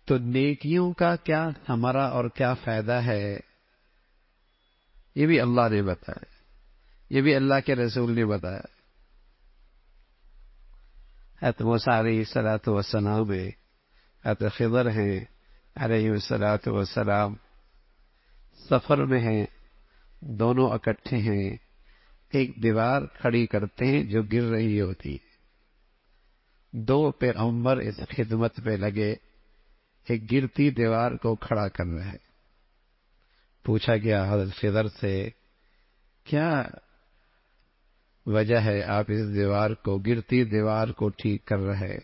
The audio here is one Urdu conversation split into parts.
تو نیکیوں کا کیا ثمرہ اور کیا فائدہ ہے، یہ بھی اللہ نے بتایا، یہ بھی اللہ کے رسول نے بتایا۔ حضرت موسیٰ علیہ الصلوۃ والسلام میں حضرت خضر ہیں علیہ الصلوۃ والسلام، سفر میں ہیں، دونوں اکٹھے ہیں، ایک دیوار کھڑی کرتے ہیں جو گر رہی ہوتی ہے۔ دو پیغمبر اس خدمت پہ لگے، ایک گرتی دیوار کو کھڑا کر رہے ہیں۔ پوچھا گیا حضرت خضر سے، کیا وجہ ہے آپ اس دیوار کو، گرتی دیوار کو ٹھیک کر رہے ہیں؟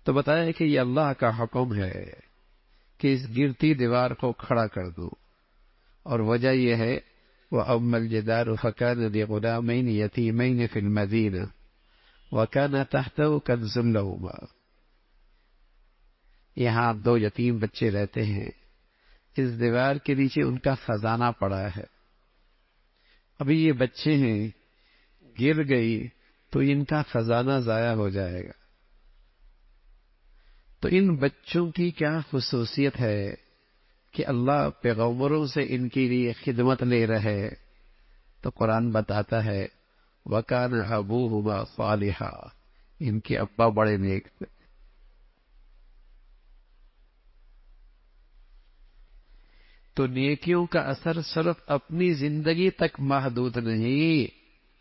تو بتایا کہ یہ اللہ کا حکم ہے کہ اس گرتی دیوار کو کھڑا کر دو، اور وجہ یہ ہے وَأَمَّا الْجِدَارُ فَكَانَ لِغُلَامَيْنِ يَتِيمَيْنِ فِي الْمَدِينَةِ وَكَانَ تَحْتَهُ كَنْزٌ لَهُمَا، یہاں دو یتیم بچے رہتے ہیں، اس دیوار کے نیچے ان کا خزانہ پڑا ہے، ابھی یہ بچے ہیں، گر گئی تو ان کا خزانہ ضائع ہو جائے گا۔ تو ان بچوں کی کیا خصوصیت ہے کہ اللہ پیغمبروں سے ان کے لیے خدمت لے رہے، تو قرآن بتاتا ہے وَكَانَ أَبُوهُمَا صَالِحًا، ان کے ابا بڑے نیک تھے۔ تو نیکیوں کا اثر صرف اپنی زندگی تک محدود نہیں،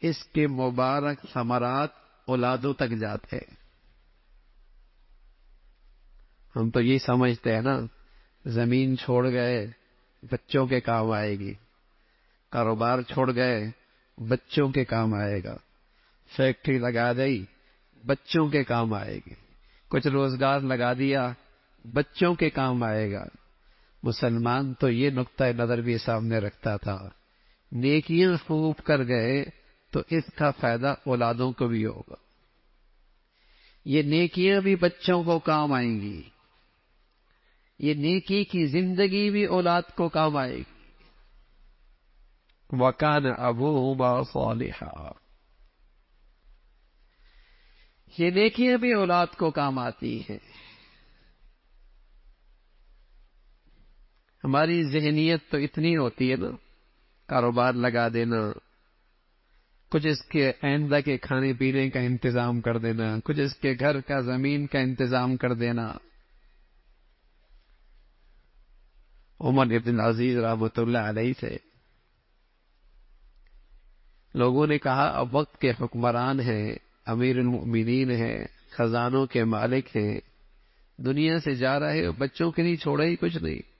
اس کے مبارک ثمرات اولادوں تک جاتے ہیں۔ ہم تو یہ سمجھتے ہیں نا، زمین چھوڑ گئے بچوں کے کام آئے گی، کاروبار چھوڑ گئے بچوں کے کام آئے گا، فیکٹری لگا دی بچوں کے کام آئے گی، کچھ روزگار لگا دیا بچوں کے کام آئے گا۔ مسلمان تو یہ نقطہ نظر بھی سامنے رکھتا تھا، نیکیاں خوب کر گئے تو اس کا فائدہ اولادوں کو بھی ہوگا، یہ نیکیاں بھی بچوں کو کام آئیں گی، یہ نیکی کی زندگی بھی اولاد کو کام آئے گی۔ وَكَانَ أَبُوهُمَا صَالِحًا، یہ نیکیاں بھی اولاد کو کام آتی ہیں۔ ہماری ذہنیت تو اتنی ہوتی ہے نا، کاروبار لگا دینا، کچھ اس کے آئندہ کے کھانے پینے کا انتظام کر دینا، کچھ اس کے گھر کا زمین کا انتظام کر دینا۔ عمر ابن عزیز رحمۃ اللہ علیہ سے لوگوں نے کہا اب وقت کے حکمران ہیں، امیر المؤمنین ہیں، خزانوں کے مالک ہیں، دنیا سے جا رہے ہو، بچوں کے لیے چھوڑا ہی کچھ نہیں۔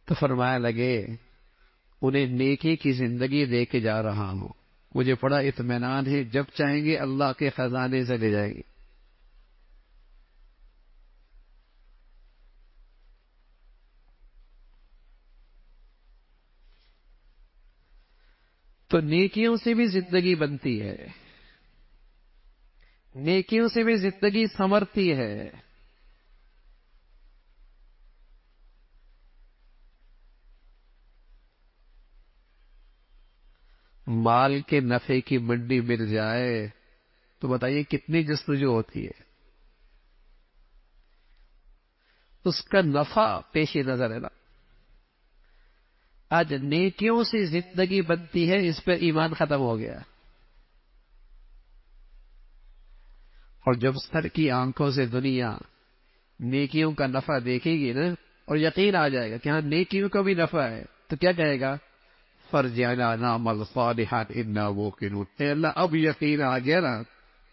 تو فرمایا لگے انہیں نیکی کی زندگی دے کے جا رہا ہوں، مجھے بڑا اطمینان ہے، جب چاہیں گے اللہ کے خزانے سے لے جائیں گے۔ تو نیکیوں سے بھی زندگی بنتی ہے، نیکیوں سے بھی زندگی سنورتی ہے۔ مال کے نفع کی منڈی مل جائے تو بتائیے کتنی جستجو ہوتی ہے، اس کا نفع پیش نظر ہے نا۔ آج نیکیوں سے زندگی بنتی ہے، اس پہ ایمان ختم ہو گیا، اور جب سر کی آنکھوں سے دنیا نیکیوں کا نفع دیکھے گی نا، اور یقین آ جائے گا کہ ہاں نیکیوں کا بھی نفع ہے، تو کیا کہے گا فَارْجِعْنَا نَعْمَلْ صَالِحًا إِنَّا مُوقِنُونَ، اے اللہ اب یقین آ گیا نا،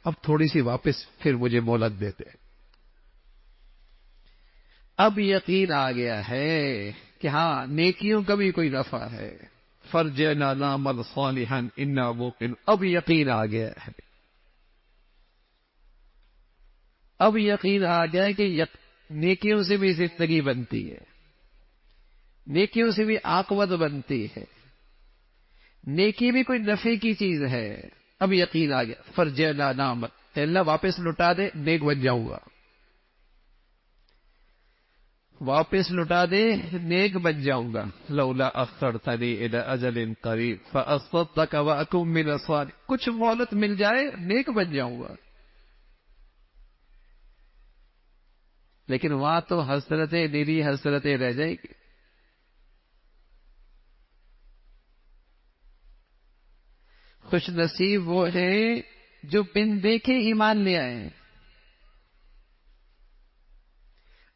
اب تھوڑی سی واپس پھر مجھے مہلت دیتے، اب یقین آ گیا ہے کہ ہاں نیکیوں کا بھی کوئی نفع ہے۔ فَارْجِعْنَا نَعْمَلْ صَالِحًا إِنَّا مُوقِنُونَ، اب یقین آ گیا ہے، اب یقین آ گیا کہ نیکیوں سے بھی زندگی بنتی ہے، نیکیوں سے بھی عاقبت بنتی ہے، نیکی بھی کوئی نفع کی چیز ہے۔ اب یقین آ گیا، فَارْجِعْنَا نَعْمَلْ، اے اللہ واپس لوٹا دے، نیک بن جاؤں گا، واپس لوٹا دے نیک بن جاؤں گا۔ لولا اخرتنی الی اجل قریب فاصدق واکن من الصالحین، کچھ مہلت مل جائے نیک بن جاؤں گا۔ لیکن وہاں تو حسرتیں نری حسرتیں رہ جائیں گی. خوش نصیب وہ ہیں جو بن دیکھے ایمان لے آئے ہیں.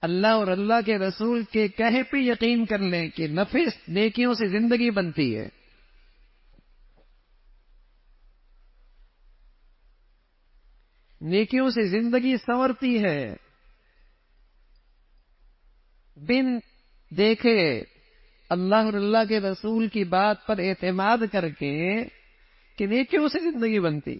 اللہ اور اللہ کے رسول کے کہے پہ یقین کر لیں کہ نفس نیکیوں سے زندگی بنتی ہے. نیکیوں سے زندگی سنورتی ہے. بن دیکھے اللہ اور اللہ کے رسول کی بات پر اعتماد کر کے کہ نیکیوں سے زندگی بنتی.